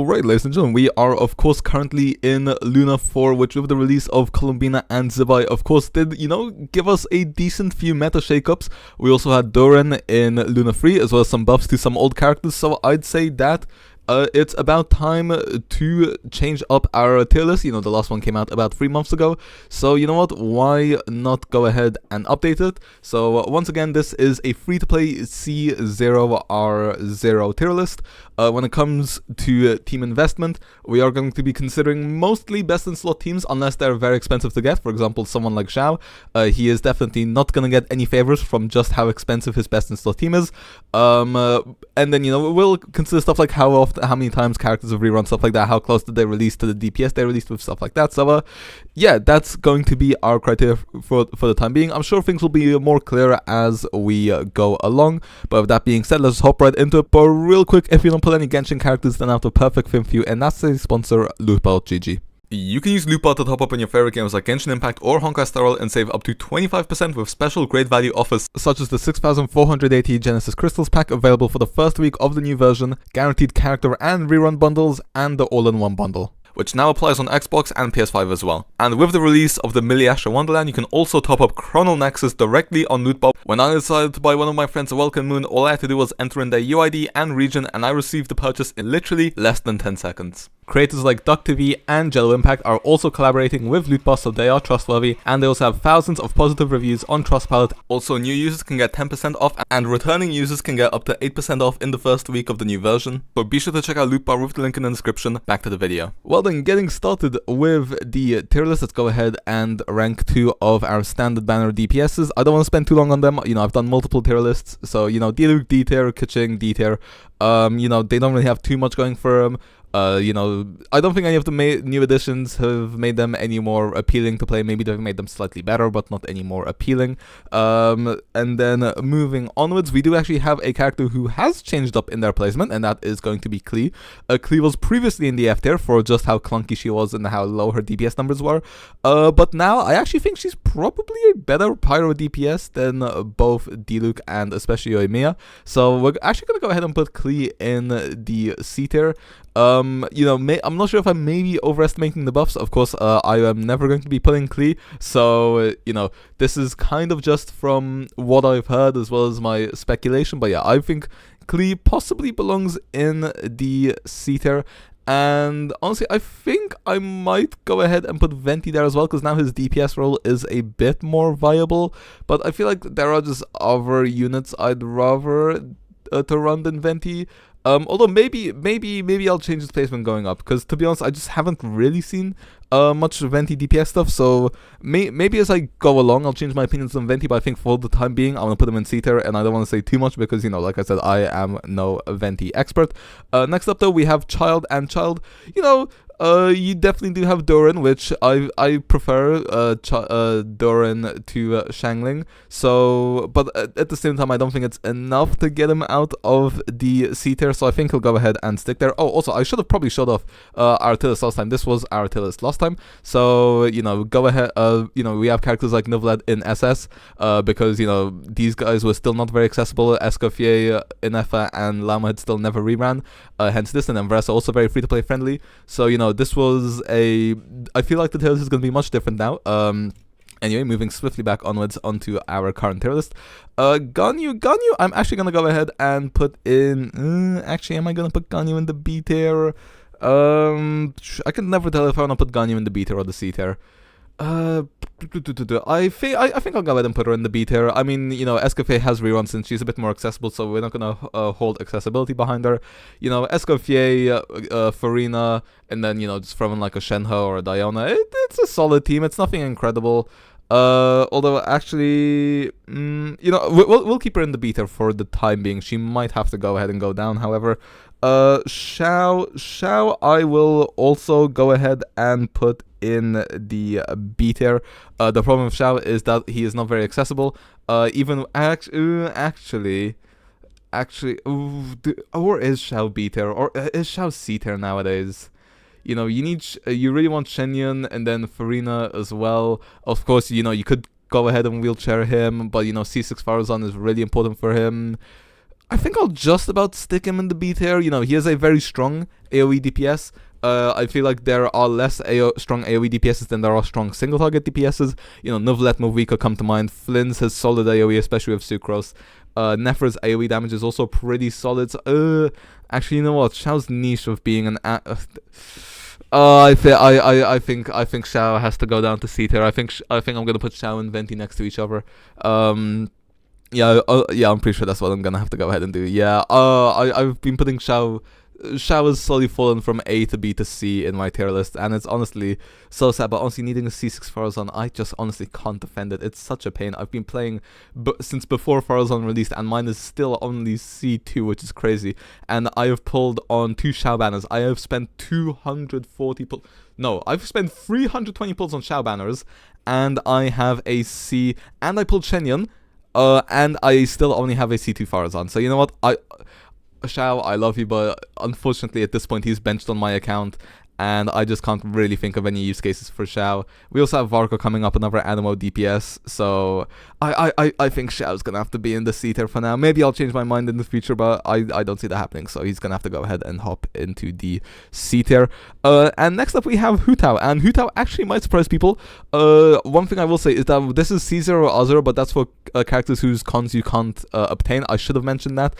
Alright, ladies and gentlemen, we are of course currently in Luna 4, which with the release of Columbina and Zibai, of course did, give us a decent few meta shakeups. We also had Doran in Luna 3, as well as some buffs to some old characters, so I'd say that it's about time to change up our tier list. The last one came out about 3 months ago. So you know what, why not go ahead and update it? So once again, this is a free-to-play C0R0 tier list. When it comes to team investment, we are going to be considering mostly best-in-slot teams, unless they're very expensive to get. For example, someone like Xiao, he is definitely not going to get any favors from just how expensive his best-in-slot team is. And then, we'll consider stuff like how many times characters have rerun, stuff like that, how close did they release to the DPS they released with, stuff like that. So yeah, that's going to be our criteria for the time being. I'm sure things will be more clear as we go along, but with that being said, let's hop right into it. But real quick, if you don't pull any Genshin characters, then I have the perfect thing for you, and that's the sponsor, Lootball.gg. You can use Lootbot to top up on your favorite games like Genshin Impact or Honkai Star Rail and save up to 25% with special great value offers such as the 6,480 Genesis Crystals pack available for the first week of the new version, guaranteed character and rerun bundles, and the all-in-one bundle, which now applies on Xbox and PS5 as well. And with the release of the Miliasha Wonderland, you can also top up Chrono Nexus directly on Lootbot. When I decided to buy one of my friends a Welcome Moon, all I had to do was enter in their UID and region, and I received the purchase in literally less than 10 seconds. Creators like DuckTV and Jello Impact are also collaborating with Lootbot, so they are trustworthy, and they also have thousands of positive reviews on Trustpilot. Also, new users can get 10% off, and returning users can get up to 8% off in the first week of the new version. So be sure to check out Lootbot with the link in the description. Back to the video. Well then, getting started with the tier list, let's go ahead and rank 2 of our standard banner DPSs. I don't want to spend too long on them. I've done multiple tier lists, so D-Luke, D-tier, Keqing, D-tier. They don't really have too much going for them. I don't think any of the new additions have made them any more appealing to play. Maybe they've made them slightly better, but not any more appealing. And then moving onwards, we do actually have a character who has changed up in their placement, and that is going to be Klee. Klee was previously in the F tier for just how clunky she was and how low her DPS numbers were. But now I actually think she's probably a better pyro DPS than both D-Luke and especially Yoimiya. So we're actually going to go ahead and put Klee in the C tier. I'm not sure if I'm maybe overestimating the buffs. Of course, I am never going to be putting Klee, so this is kind of just from what I've heard as well as my speculation. But yeah, I think Klee possibly belongs in the C tier. And honestly, I think I might go ahead and put Venti there as well, because now his DPS role is a bit more viable. But I feel like there are just other units I'd rather to run than Venti. Although maybe I'll change his placement going up, because to be honest, I just haven't really seen much Venti DPS stuff. So maybe as I go along, I'll change my opinions on Venti. But I think for the time being, I'm gonna put him in C tier, and I don't want to say too much because like I said, I am no Venti expert. Next up though, we have Child and Child. You definitely do have Doran, which I prefer Doran to Xiangling. So, but at the same time, I don't think it's enough to get him out of the C tier. So I think he'll go ahead and stick there. Oh, also, I should have probably showed off our tier list last time. This was our tier list last time. So go ahead. We have characters like Nivlad in SS because these guys were still not very accessible. Escoffier, Inefa, and Lama had still never reran. Hence this, and then Vressa also very free to play friendly. So this was I feel like the tier list is going to be much different now. Anyway, moving swiftly back onwards onto our current tier list. Ganyu, I'm actually going to go ahead and put in... actually, am I going to put Ganyu in the B tier? I can never tell if I want to put Ganyu in the B tier or the C tier. I think I'll go ahead and put her in the B tier. I mean, Escoffier has reruns and she's a bit more accessible, so we're not gonna hold accessibility behind her. Escoffier, Farina, and then just throw in like a Shenhe or a Diona. It's a solid team. It's nothing incredible. Although actually, we'll keep her in the B tier for the time being. She might have to go ahead and go down, however. Xiao, I will also go ahead and put in the B tier. The problem with Xiao is that he is not very accessible. Even actually, or is Xiao B tier, or is Xiao C tier nowadays? You really want Shenyun and then Farina as well. Of course, you could go ahead and wheelchair him, but C6 Farazan is really important for him. I think I'll just about stick him in the B tier. You know, he has a very strong AoE DPS. I feel like there are less strong AoE DPSs than there are strong single target DPSs. You know, Nuvlet, Movika come to mind. Flynn's has solid AoE, especially with Sucrose. Nephra's AoE damage is also pretty solid. So, actually, you know what? Xiao's niche of being an I think Xiao has to go down to C tier. I think I'm gonna put Xiao and Venti next to each other. Yeah, I'm pretty sure that's what I'm gonna have to go ahead and do. Yeah, I've been putting Xiao has slowly fallen from A to B to C in my tier list, and it's honestly so sad. But honestly, needing a C6 Farazan, I just honestly can't defend it. It's such a pain. I've been playing since before Farazan released, and mine is still only C2, which is crazy. And I have pulled on 2 Xiao banners. I have spent 240 No, I've spent 320 pulls on Xiao banners, and I have a C, and I pulled Shenyun, and I still only have a C2 Farazan. So you know what? Xiao, I love you, but unfortunately at this point he's benched on my account, and I just can't really think of any use cases for Xiao. We also have Varko coming up, another Animo DPS, so I think Xiao's gonna have to be in the C tier for now. Maybe I'll change my mind in the future, but I don't see that happening, so he's gonna have to go ahead and hop into the C tier. And next up we have Hu Tao, and Hu Tao actually might surprise people. One thing I will say is that this is C0R0, but that's for characters whose cons you can't obtain. I should have mentioned that.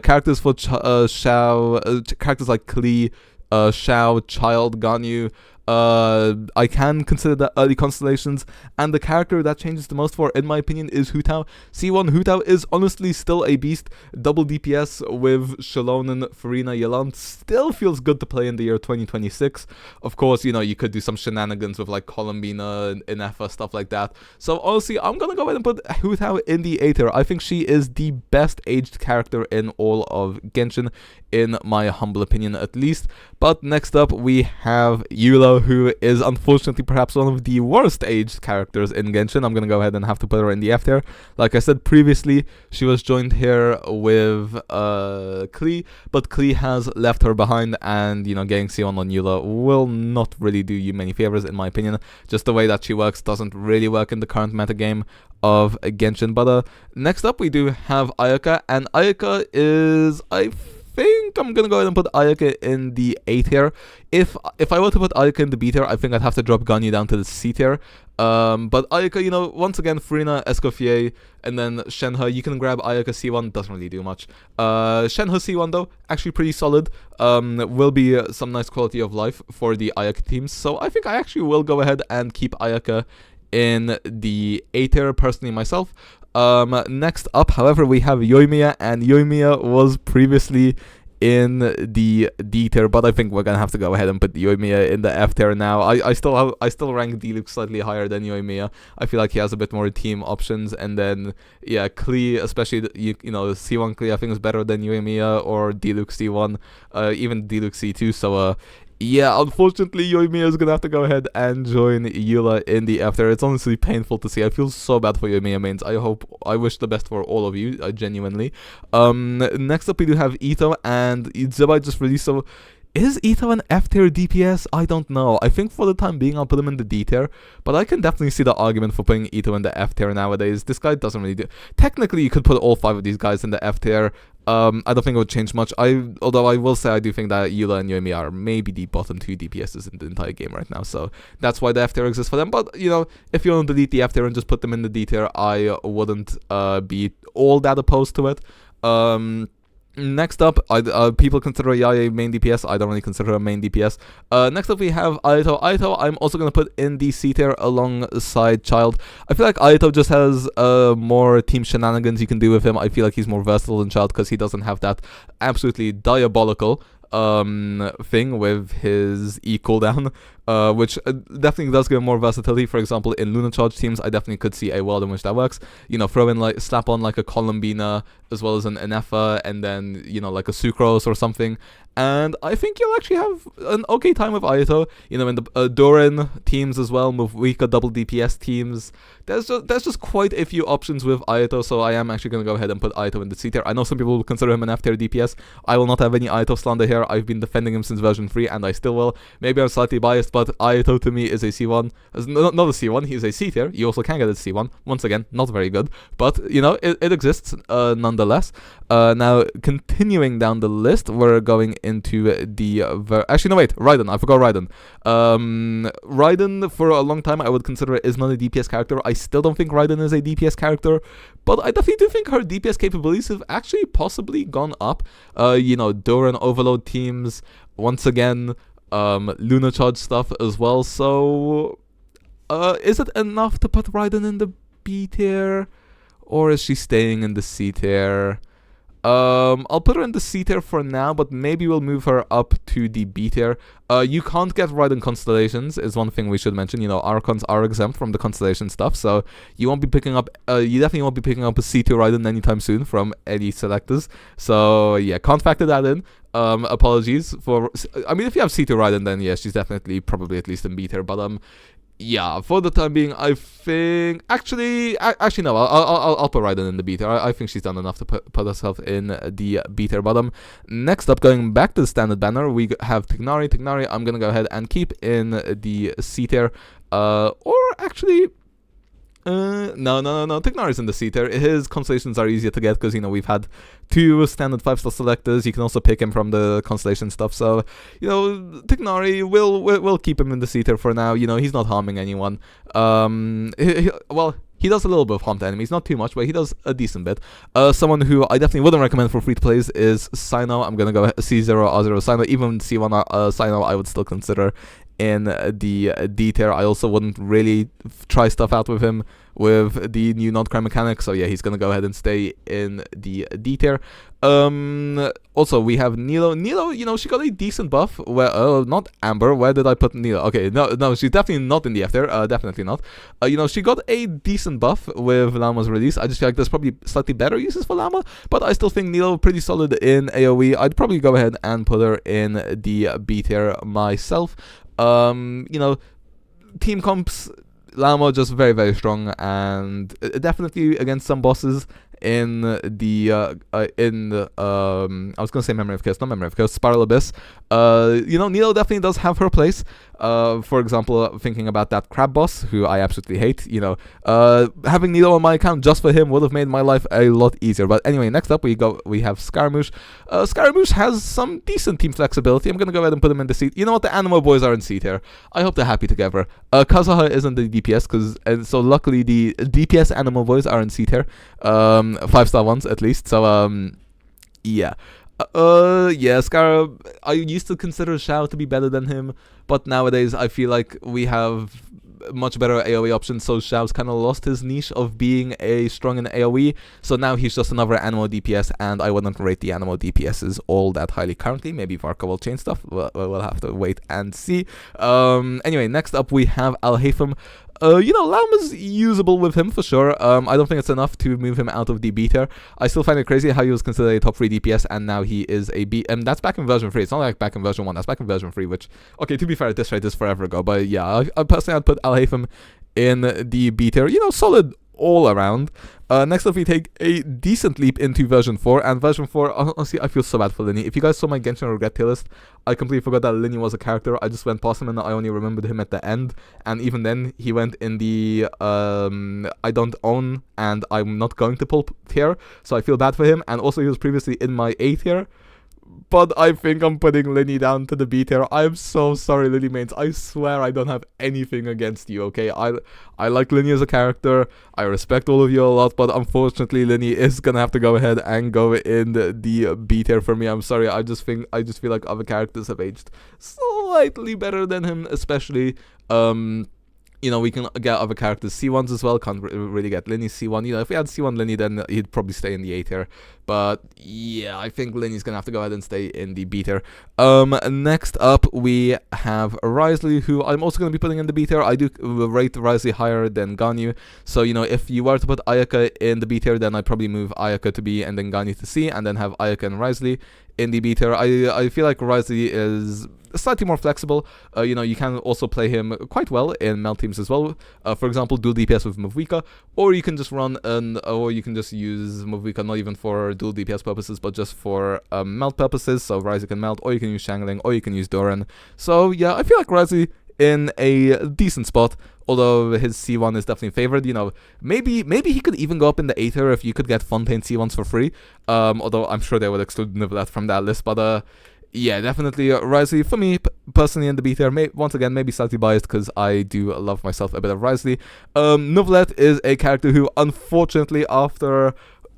Characters for Xiao, characters like Klee, Xiao, Child, Ganyu, I can consider that early constellations, and the character that changes the most for, in my opinion, is Hu Tao. C1 Hu Tao is honestly still a beast. Double DPS with Shalonen, Farina, Yelan still feels good to play in the year 2026. Of course, you know, you could do some shenanigans with like Columbina, Inefa, stuff like that. So honestly, I'm gonna go ahead and put Hu Tao in the A tier. I think she is the best aged character in all of Genshin, in my humble opinion at least. But next up we have Eula, who is unfortunately perhaps one of the worst aged characters in Genshin. I'm gonna go ahead and have to put her in the F tier. Like I said previously, she was joined here with Klee, but Klee has left her behind, and you know, getting C1 on Eula will not really do you many favors in my opinion. Just the way that she works doesn't really work in the current metagame of Genshin. But next up we do have Ayaka, and Ayaka is, I think I'm gonna go ahead and put Ayaka in the A tier. If I were to put Ayaka in the B tier, I think I'd have to drop Ganyu down to the C tier. But Ayaka, you know, once again, Farina, Escoffier, and then Shenhe, you can grab Ayaka C1, doesn't really do much. Shenhe C1 though, actually pretty solid. Will be some nice quality of life for the Ayaka teams. So I think I actually will go ahead and keep Ayaka in the A tier personally myself. Next up, however, we have Yoimiya, and Yoimiya was previously in the D tier, but I think we're gonna have to go ahead and put Yoimiya in the F tier now. I still rank D-Luke slightly higher than Yoimiya. I feel like he has a bit more team options, and then yeah, Klee, especially you know, C1 Klee I think is better than Yoimiya or D-Luke C1, even D-Luke C2. So yeah, unfortunately, Yoimiya is gonna have to go ahead and join Eula in the F tier. It's honestly painful to see. I feel so bad for Yoimiya mains. I wish the best for all of you, genuinely. Next up we do have Ito, and Zebai just released. So is Ito an F tier DPS? I don't know. I think for the time being I'll put him in the D tier, but I can definitely see the argument for putting Ito in the F tier nowadays. This guy doesn't really do. Technically, you could put all 5 of these guys in the F tier. I don't think it would change much. Although I will say I do think that Eula and Yoimiya are maybe the bottom 2 DPSs in the entire game right now. So that's why the F tier exists for them. But you know, if you want to delete the F tier and just put them in the D tier, I wouldn't be all that opposed to it. Next up, people consider Yae main DPS. I don't really consider her a main DPS. Next up, we have Aito. Aito, I'm also going to put in the C tier alongside Child. I feel like Aito just has more team shenanigans you can do with him. I feel like he's more versatile than Child because he doesn't have that absolutely diabolical thing with his E cooldown, which definitely does give more versatility. For example, in Luna Charge teams, I definitely could see a world in which that works. You know, throw in like, slap on like a Columbina as well as an Inefa, and then, you know, like a Sucrose or something, And I think you'll actually have an okay time with Ayato. You know, in the Doran teams as well, with weaker double DPS teams. There's just quite a few options with Ayato, so I am actually going to go ahead and put Ayato in the C tier. I know some people will consider him an F tier DPS. I will not have any Ayato slander here. I've been defending him since version 3, and I still will. Maybe I'm slightly biased, but Ayato to me is a C1. Not a C1, he's a C tier. You also can get a C1. Once again, not very good, but, you know, it exists nonetheless. Now, continuing down the list, we're going into the... actually, no, wait, Raiden. I forgot Raiden. Raiden, for a long time, I would consider is not a DPS character. I still don't think Raiden is a DPS character, but I definitely do think her DPS capabilities have actually possibly gone up. You know, Doran Overload teams, once again, Lunar Charge stuff as well. So, is it enough to put Raiden in the B tier, or is she staying in the C tier? I'll put her in the C tier for now, but maybe we'll move her up to the B tier. You can't get Raiden constellations, is one thing we should mention. You know, Archons are exempt from the constellation stuff, so you won't be picking up, you definitely won't be picking up a C2 Raiden anytime soon from any selectors. So, yeah, can't factor that in. Apologies for, I mean, if you have C2 Raiden, then yeah, she's definitely probably at least in B tier, but, yeah, for the time being, I think... Actually, no, I'll put Raiden in the B tier. I think she's done enough to put herself in the B tier bottom. Next up, going back to the standard banner, we have Tignari. Tignari, I'm going to go ahead and keep in the C tier. Or actually... No. Tignari's in the C tier. His constellations are easier to get because, you know, we've had 2 standard 5-star selectors. You can also pick him from the constellation stuff. So, you know, Tignari, we'll keep him in the C tier for now. You know, he's not harming anyone. Well, he does a little bit of harm to enemies, not too much, but he does a decent bit. Someone who I definitely wouldn't recommend for free-to-plays is Sino. I'm going to go C0R0 Sino. Even C1 Sino I would still consider in the D tier. I also wouldn't really try stuff out with him with the new non-crime mechanic, so yeah, he's gonna go ahead and stay in the D tier. Also, we have Nilo. Nilo, you know, she got a decent buff. Where, not Amber. Where did I put Nilo? Okay, no, she's definitely not in the F tier. Definitely not. You know, she got a decent buff with Llama's release. I just feel like there's probably slightly better uses for Llama, but I still think Nilo pretty solid in AoE. I'd probably go ahead and put her in the B tier myself. You know, team comps, Llama just very, very strong, and definitely against some bosses in the I was gonna say Memory of Chaos, not Memory of Chaos, Spiral Abyss. You know, Nilo definitely does have her place. For example, thinking about that crab boss, who I absolutely hate, you know, having Nilo on my account just for him would have made my life a lot easier. But anyway, next up we have Scaramouche. Scaramouche has some decent team flexibility. I'm gonna go ahead and put him in the C. You know what, the Animo boys are in C tier. I hope they're happy together. Kazuha isn't the DPS, and so luckily the DPS Animo boys are in C tier. 5-star ones at least. So yeah. Yeah, Scar, I used to consider Shao to be better than him, but nowadays I feel like we have much better AoE options, so Shao's kind of lost his niche of being a strong in AoE, so now he's just another Animo DPS, and I wouldn't rate the Animo DPSs all that highly currently. Maybe Varka will change stuff, we'll have to wait and see. Anyway, next up we have Al-Haytham. You know, Llama's usable with him for sure. I don't think it's enough to move him out of the B tier. I still find it crazy how he was considered a top 3 DPS and now he is a B. And that's back in version 3. It's not like back in version 1. That's back in version 3, which, okay, to be fair, this rate is forever ago. But yeah, I personally, I'd put Al-Haytham in the B tier. You know, solid all around. Next up, we take a decent leap into version 4, and version 4, honestly, I feel so bad for Linny. If you guys saw my Genshin Regret tier list, I completely forgot that Linny was a character. I just went past him and I only remembered him at the end, and even then, he went in the I don't own and I'm not going to pull tier, so I feel bad for him, and also he was previously in my A tier. But I think I'm putting Linny down to the B tier. I'm so sorry, Linny mains. I swear I don't have anything against you, okay? I like Linny as a character. I respect all of you a lot, but unfortunately, Linny is gonna have to go ahead and go in the B tier for me. I'm sorry. I just feel like other characters have aged slightly better than him, especially. You know, we can get other characters C1s as well. Can't really get Linny C1. You know, if we had C1 Linny, then he'd probably stay in the A tier. But yeah, I think Linny's gonna have to go ahead and stay in the B tier. Next up we have Risley, who I'm also gonna be putting in the B tier. I do rate Risley higher than Ganyu, so you know, if you were to put Ayaka in the B tier, then I'd probably move Ayaka to B and then Ganyu to C, and then have Ayaka and Risley in the B tier. I feel like Risley is slightly more flexible. You know, you can also play him quite well in melt teams as well. For example, dual DPS with Mavwika, or you can just use Mavwika not even for dual DPS purposes, but just for melt purposes. So Risley can melt, or you can use Shangling, or you can use Doran. So yeah, I feel like Risley in a decent spot, although his C1 is definitely favored. You know, maybe he could even go up in the A tier if you could get Fontaine C1s for free. Although I'm sure they would exclude Nivlet from that list, but yeah, definitely Risley for me personally in the B tier. Once again, maybe slightly biased because I do love myself a bit of Risley. Nivlet is a character who, unfortunately,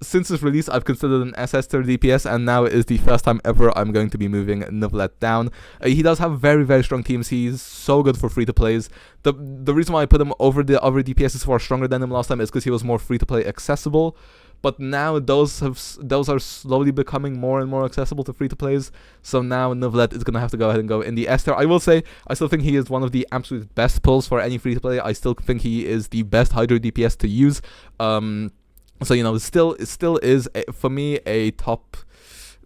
since its release, I've considered an SS tier DPS, and now is the first time ever I'm going to be moving Nivlet down. He does have very, very strong teams. He's so good for free-to-plays. The reason why I put him over the other DPSs who are stronger than him last time is because he was more free-to-play accessible. But now those are slowly becoming more and more accessible to free-to-plays. So now Nivlet is going to have to go ahead and go in the S tier. I will say, I still think he is one of the absolute best pulls for any free-to-play. I still think he is the best Hydra DPS to use. So, you know, it still is, for me,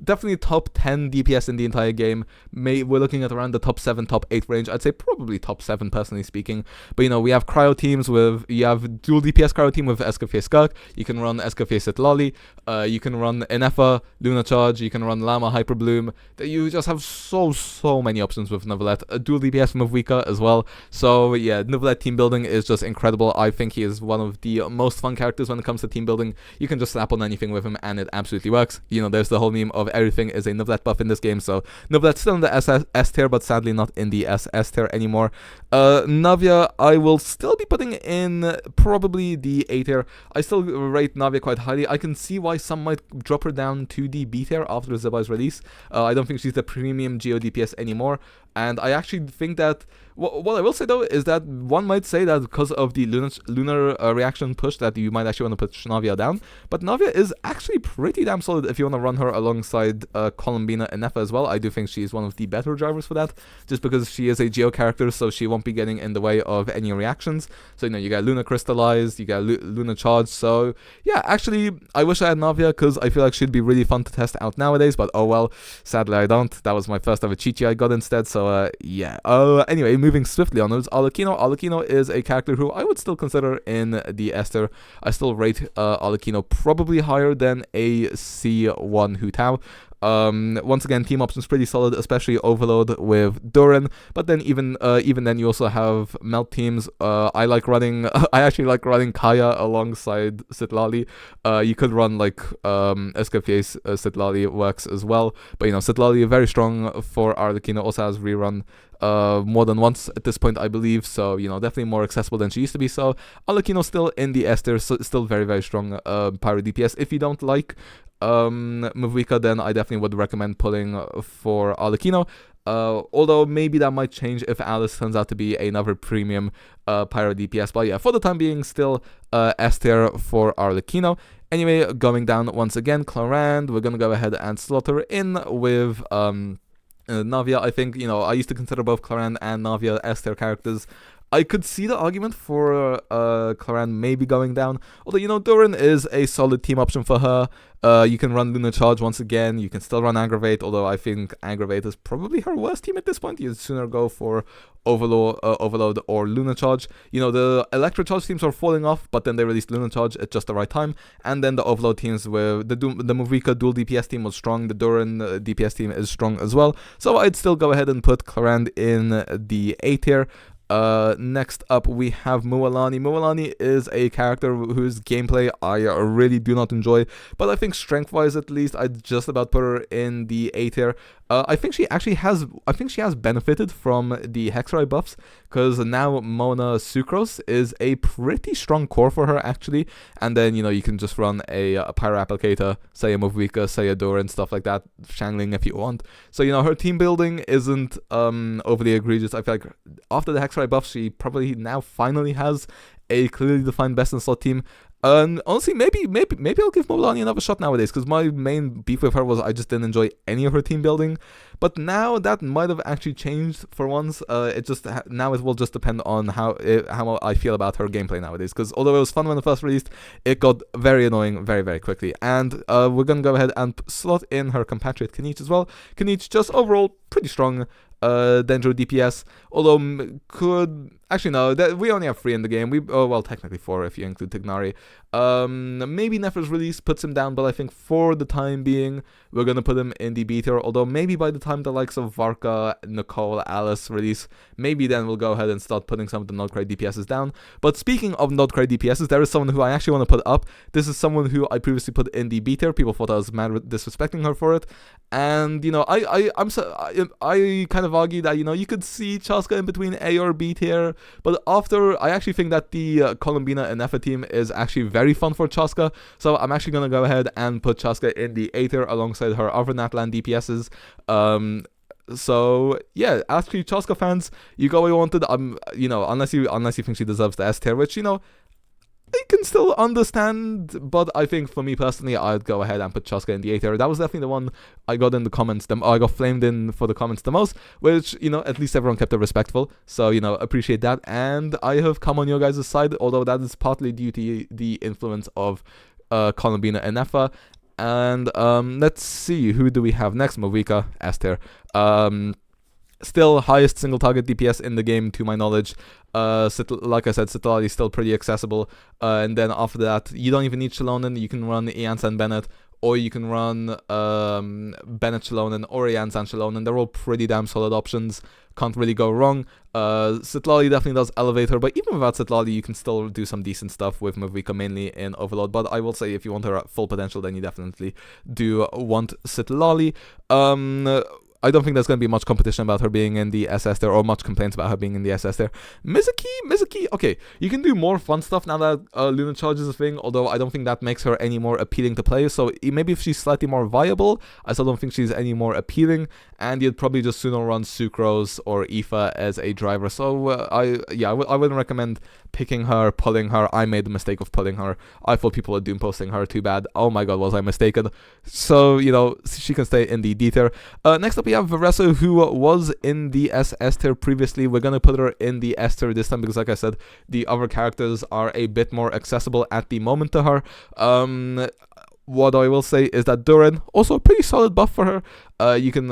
definitely top 10 DPS in the entire game. We're looking at around the top 7, top 8 range. I'd say probably top 7, personally speaking. But, you know, we have cryo teams you have dual DPS cryo team with Escafé Skirk. You can run Escafé Sitlali. You can run Enefa, Luna Charge. You can run Llama, Hyper Bloom. You just have so many options with Nivlet. Dual DPS Mavwika as well. So, yeah, Nivlet team building is just incredible. I think he is one of the most fun characters when it comes to team building. You can just slap on anything with him and it absolutely works. You know, there's the whole meme of everything is a Nivlet buff in this game, so Nivlet's still in the S tier, but sadly not in the SS tier anymore. Navia, I will still be putting in probably the A tier. I still rate Navia quite highly. I can see why some might drop her down to the B tier after Zeba's release. I don't think she's the premium Geo DPS anymore, and I actually think that what I will say though is that one might say that because of the lunar reaction push that you might actually want to push Navia down, but Navia is actually pretty damn solid if you want to run her alongside Columbina and Nefa as well. I do think she is one of the better drivers for that, just because she is a Geo character, so she won't be getting in the way of any reactions. So, you know, you got Luna Crystallized, you got Luna Charge. So yeah, actually I wish I had Navia because I feel like she'd be really fun to test out nowadays, but oh well, sadly I don't. That was my first ever Chi-Chi I got instead, so yeah. Anyway, moving swiftly onwards, Arlecchino. Arlecchino is a character who I would still consider in the S tier. I still rate Arlecchino probably higher than a C1 Hu Tao. Once again, team options pretty solid, especially Overload with Durin. But then even then, you also have melt teams. I actually like running Kaya alongside Sitlali. You could run like Escafier Sitlali works as well. But you know, Sitlali very strong for Arlecchino. Also has rerun more than once at this point, I believe. So, you know, definitely more accessible than she used to be. So Arlecchino still in the S tier, so still very, very strong pyro DPS. If you don't like Mavwika, then I definitely would recommend pulling for Arlecchino. Although maybe that might change if Alice turns out to be another premium pyro DPS. But yeah, for the time being, still S tier for Arlecchino. Anyway, going down once again, Clarand, we're gonna go ahead and slot her in with Navia. I think, you know, I used to consider both Clarand and Navia S tier characters. I could see the argument for Clarand maybe going down. Although, you know, Durin is a solid team option for her. You can run Luna Charge once again. You can still run Aggravate, although I think Aggravate is probably her worst team at this point. You'd sooner go for Overload or Luna Charge. You know, the Electro Charge teams are falling off, but then they released Luna Charge at just the right time. And then the Overload teams with the Mavwika dual DPS team was strong. The Durin DPS team is strong as well. So I'd still go ahead and put Clarand in the A tier. Next up we have Mualani. Mualani is a character whose gameplay I really do not enjoy, but I think strength-wise at least I'd just about put her in the A tier. I think she has benefited from the Hexrai buffs, because now Mona Sucrose is a pretty strong core for her actually, and then, you know, you can just run a Pyro Applicator, say a Mavwika, say a Dora and stuff like that, Shangling if you want. So, you know, her team building isn't overly egregious. I feel like after the Hexrai buff, she probably now finally has a clearly defined best in slot team. Honestly, maybe I'll give Molani another shot nowadays, because my main beef with her was I just didn't enjoy any of her team building. But now that might have actually changed for once. Now it will just depend on how I feel about her gameplay nowadays. Because although it was fun when it first released, it got very annoying very, very quickly. And we're gonna go ahead and slot in her compatriot Kenichi as well. Kenichi just overall pretty strong. Dendro DPS, although we only have 3 in the game. Well, technically 4 if you include Tignari. Maybe Nefer's release puts him down, but I think for the time being we're gonna put him in the B tier. Although maybe by the time the likes of Varka, Nicole, Alice release, maybe then we'll go ahead and start putting some of the Nodcry DPSs down. But speaking of Nodcry DPSs, there is someone who I actually want to put up. This is someone who I previously put in the B tier. People thought I was mad with disrespecting her for it, and I kind of argue that you could see Chaska in between A or B tier, but after I actually think that the Columbina and Nefa team is actually very fun for Chaska, so I'm actually gonna go ahead and put Chaska in the A tier alongside her other Natlan DPSs. So yeah, actually Chaska fans, you got what you wanted. Unless you think she deserves the S tier, which I can still understand, but I think for me personally, I'd go ahead and put Chaska in the A tier. That was definitely the one I got in the comments. I got flamed in for the comments the most, which, at least everyone kept it respectful. So, appreciate that. And I have come on your guys' side, although that is partly due to the influence of Columbina and Nefa. And let's see, who do we have next? Movika, S tier. Still highest single target DPS in the game to my knowledge. Like I said, Citlali is still pretty accessible. And then after that, you don't even need Shalonen. You can run Iansan Bennett, or you can run Bennett Shalonen or Iansan Shalonen. They're all pretty damn solid options. Can't really go wrong. Citlali definitely does elevate her, but even without Citlali, you can still do some decent stuff with Mavika, mainly in Overload. But I will say, if you want her at full potential, then you definitely do want Citlali. I don't think there's going to be much competition about her being in the SS there, or much complaints about her being in the SS there. Mizuki, okay, you can do more fun stuff now that Luna Charge is a thing, although I don't think that makes her any more appealing to play. So maybe if she's slightly more viable, I still don't think she's any more appealing, and you'd probably just sooner run Sucrose or Aoife as a driver. So I wouldn't recommend picking her, pulling her. I made the mistake of pulling her. I thought people were doom posting her, too bad. Oh my god, was I mistaken. So, she can stay in the D tier. Next up we have Varessa, who was in the SS tier previously. We're gonna put her in the S tier this time because, like I said, the other characters are a bit more accessible at the moment to her. What I will say is that Durin, also a pretty solid buff for her. You can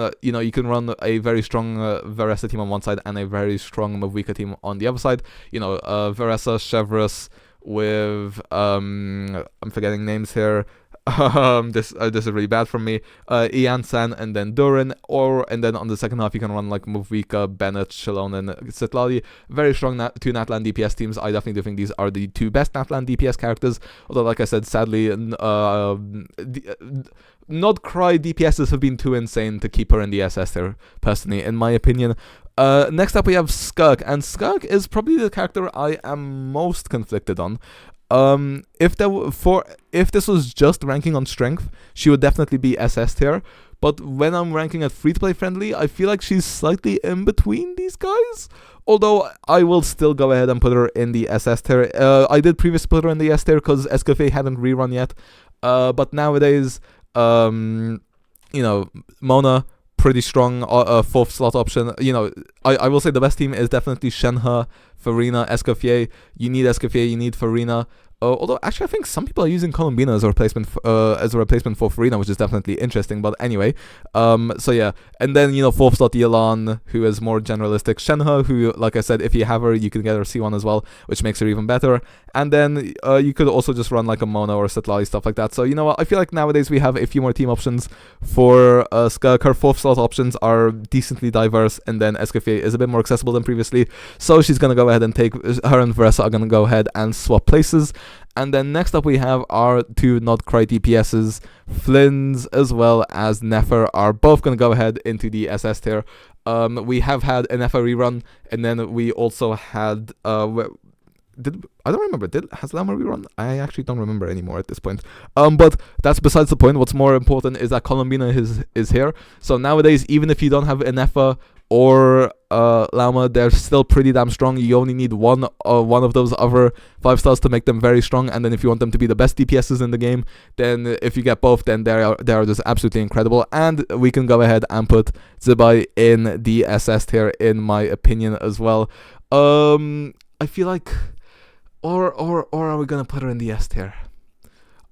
run a very strong Varessa team on one side and a very strong Mavika team on the other side. Varessa, Chevrolet with I'm forgetting names here. This is really bad from me. Ian San and then Durin, and then on the second half you can run like Mavika, Bennett, Shalon, and Citlali. Very strong two Natlan DPS teams. I definitely do think these are the two best Natlan DPS characters. Although, like I said, sadly, Not Cry DPSs have been too insane to keep her in the SS there, personally, in my opinion. Next up we have Skirk, and Skirk is probably the character I am most conflicted on. If this was just ranking on strength, she would definitely be SS tier. But when I'm ranking at free-to-play friendly, I feel like she's slightly in between these guys. Although I will still go ahead and put her in the SS tier. I did previously put her in the S tier because Escoffier hadn't rerun yet. But nowadays, Mona, pretty strong fourth slot option. I will say the best team is definitely Shenhe, Farina, Escoffier. You need Escoffier, you need Farina. Although actually I think some people are using Columbina as a replacement for Farina, which is definitely interesting. But anyway, so yeah, and then fourth slot Yelan, who is more generalistic. Shenhe, who, like I said, if you have her, you can get her C1 as well, which makes her even better. And then you could also just run like a Mona or Citlali, stuff like that. So you know what, I feel like nowadays we have a few more team options for Skirk. Her fourth slot options are decently diverse, and then Escoffier is a bit more accessible than previously. So she's gonna go ahead and take her, and Varessa are gonna go ahead and swap places. And then next up we have our two Not Cry DPSs, Flynn's as well as Nefer, are both going to go ahead into the SS tier. We have had an Nefer rerun, and then we also had... I don't remember. Has Lama rerun? I actually don't remember anymore at this point. But that's besides the point. What's more important is that Columbina is here. So nowadays, even if you don't have an Nefer or Llama, they're still pretty damn strong. You only need one of those other 5-stars to make them very strong, and then if you want them to be the best DPSs in the game, then if you get both, then they are just absolutely incredible. And we can go ahead and put Zibai in the SS tier, in my opinion, as well. I feel like, or are we gonna put her in the S tier?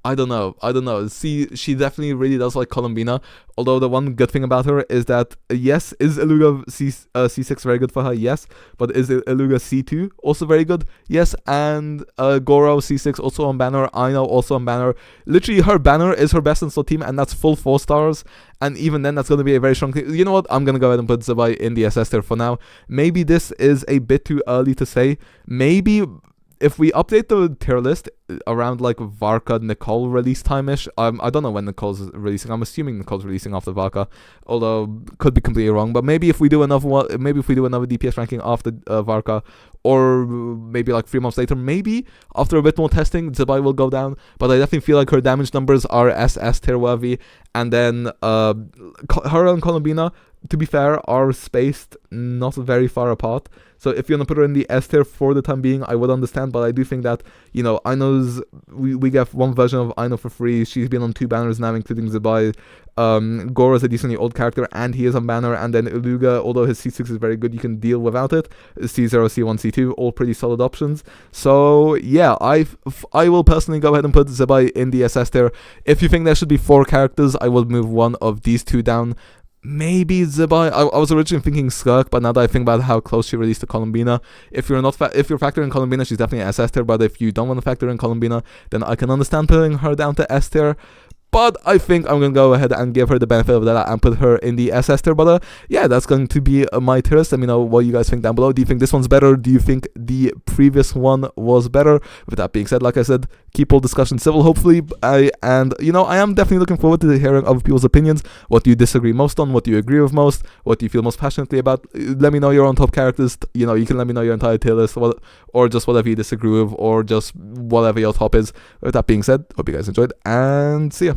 I don't know. See, she definitely really does like Columbina. Although the one good thing about her is that, yes, is Eluga C6 very good for her? Yes. But is Eluga C2 also very good? Yes. And Goro C6 also on banner. Aino also on banner. Literally, her banner is her best in slot team, and that's full 4-stars. And even then, that's going to be a very strong thing. You know what? I'm going to go ahead and put Zibai in the SS tier for now. Maybe this is a bit too early to say. Maybe if we update the tier list around like Varka Nicole release time-ish, I don't know when Nicole's releasing. I'm assuming Nicole's releasing after Varka, although could be completely wrong. But maybe if we do another one, maybe if we do another DPS ranking after Varka, or maybe like 3 months later, maybe after a bit more testing, Zibai will go down. But I definitely feel like her damage numbers are SS tier worthy, and then her and Columbina, to be fair, are spaced not very far apart. So if you want to put her in the S tier for the time being, I would understand. But I do think that, you know, Aino's, we get one version of Aino for free. She's been on 2 banners now, including Zibai. Goro is a decently old character, and he is on banner. And then Eluga, although his C6 is very good, you can deal without it. C0, C1, C2, all pretty solid options. So yeah, I will personally go ahead and put Zibai in the SS tier. If you think there should be 4 characters, I will move one of these 2 down. Maybe Zibai. I was originally thinking Skirk, but now that I think about how close she released to Columbina, if you're factoring Columbina, she's definitely SS tier. But if you don't want to factor in Columbina, then I can understand putting her down to S tier. But I think I'm going to go ahead and give her the benefit of that and put her in the SS tier. But yeah, that's going to be my tier list. Let me know what you guys think down below. Do you think this one's better? Do you think the previous one was better? With that being said, like I said, keep all discussions civil, hopefully. And you know, I am definitely looking forward to hearing other people's opinions. What do you disagree most on? What do you agree with most? What do you feel most passionately about? Let me know your own top characters. You know, you can let me know your entire tier list, or just whatever you disagree with, or just whatever your top is. With that being said, hope you guys enjoyed, and see ya.